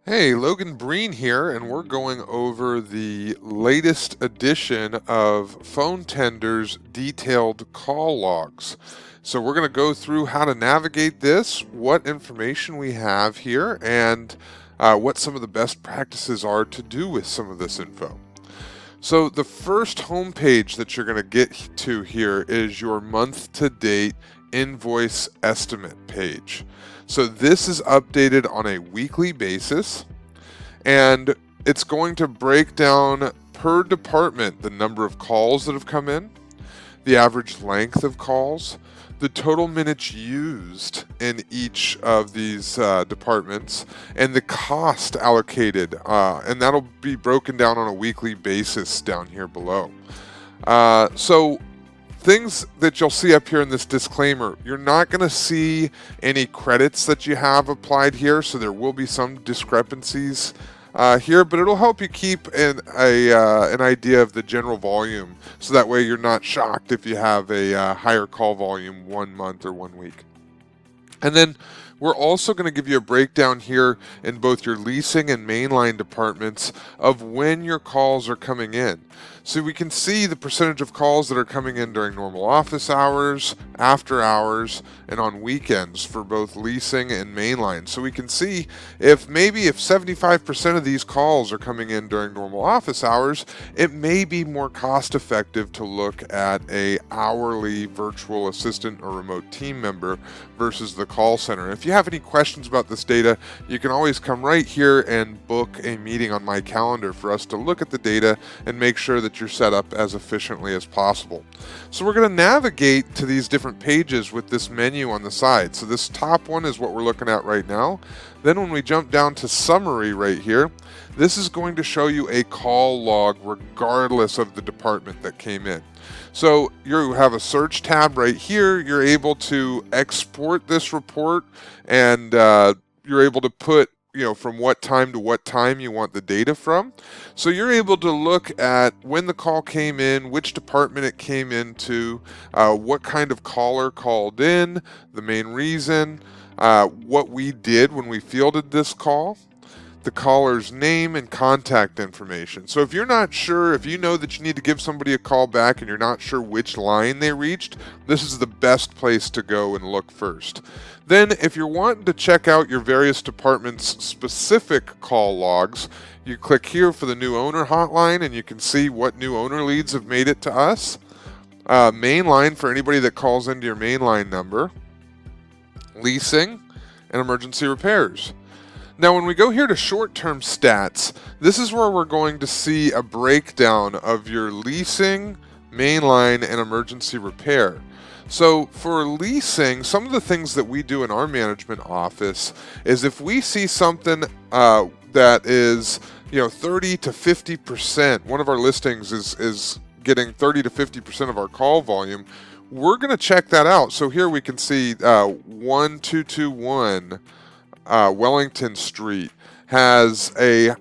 Hey, Logan Breen here, and we're going over the latest edition of Phone Tender's detailed call logs. So we're going to go through how to navigate this, what information we have here, and what some of the best practices are to do with some of this info. So the first homepage that you're going to get to here is your month-to-date invoice estimate page. So this is updated on a weekly basis, and it's going to break down per department the number of calls that have come in, the average length of calls, the total minutes used in each of these departments, and the cost allocated. And that'll be broken down on a weekly basis down here below. So things that you'll see up here in this disclaimer, you're not going to see any credits that you have applied here, so there will be some discrepancies here, but it'll help you keep an idea of the general volume, so that way you're not shocked if you have a higher call volume 1 month or 1 week. And then we're also going to give you a breakdown here in both your leasing and mainline departments of when your calls are coming in. So we can see the percentage of calls that are coming in during normal office hours, after hours, and on weekends for both leasing and mainline. So we can see if 75% of these calls are coming in during normal office hours, it may be more cost effective to look at a hourly virtual assistant or remote team member versus the call center. If you have any questions about this data, you can always come right here and book a meeting on my calendar for us to look at the data and make sure that you're set up as efficiently as possible. So we're going to navigate to these different pages with this menu on the side. So this top one is what we're looking at right now. Then when we jump down to summary right here, this is going to show you a call log regardless of the department that came in. So you have a search tab right here. You're able to export this report, and you're able to put from what time to what time you want the data from. So you're able to look at when the call came in, which department it came into, what kind of caller called in, the main reason, what we did when we fielded this call, the caller's name and contact information. So if you're not sure, if you know that you need to give somebody a call back and you're not sure which line they reached, this is the best place to go and look first. Then if you're wanting to check out your various departments' specific call logs, you click here for the new owner hotline and you can see what new owner leads have made it to us. Mainline for anybody that calls into your mainline number. Leasing and emergency repairs. Now when we go here to short-term stats, this is where we're going to see a breakdown of your leasing, mainline, and emergency repair. So for leasing, some of the things that we do in our management office is if we see something that is 30 to 50%, one of our listings is getting 30 to 50% of our call volume, we're going to check that out. So here we can see 1221 Wellington Street has a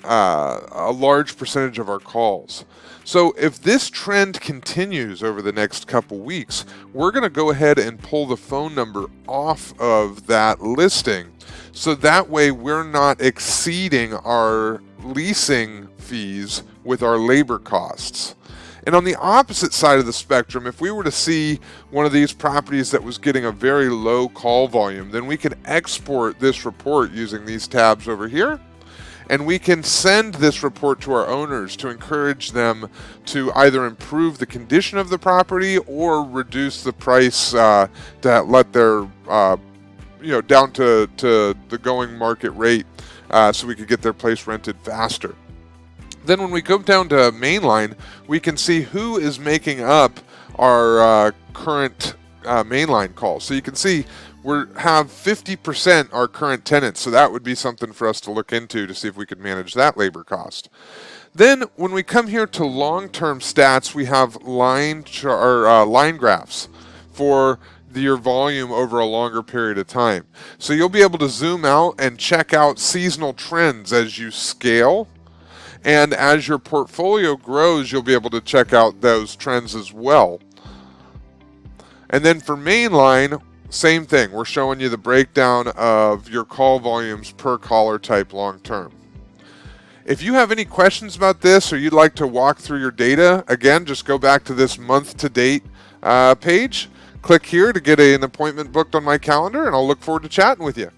large percentage of our calls. So if this trend continues over the next couple weeks, we're going to go ahead and pull the phone number off of that listing. So that way we're not exceeding our leasing fees with our labor costs. And on the opposite side of the spectrum, if we were to see one of these properties that was getting a very low call volume, then we can export this report using these tabs over here. And we can send this report to our owners to encourage them to either improve the condition of the property or reduce the price to let their, down to the going market rate so we could get their place rented faster. Then when we go down to mainline, we can see who is making up our current mainline calls. So you can see we have 50% our current tenants, so that would be something for us to look into to see if we could manage that labor cost. Then when we come here to long-term stats, we have line graphs for your volume over a longer period of time. So you'll be able to zoom out and check out seasonal trends as you scale. And as your portfolio grows, you'll be able to check out those trends as well. And then for mainline, Same thing. We're showing you the breakdown of your call volumes per caller type long term. If you have any questions about this or you'd like to walk through your data, again, just go back to this month to date page. Click here to get an appointment booked on my calendar, and I'll look forward to chatting with you.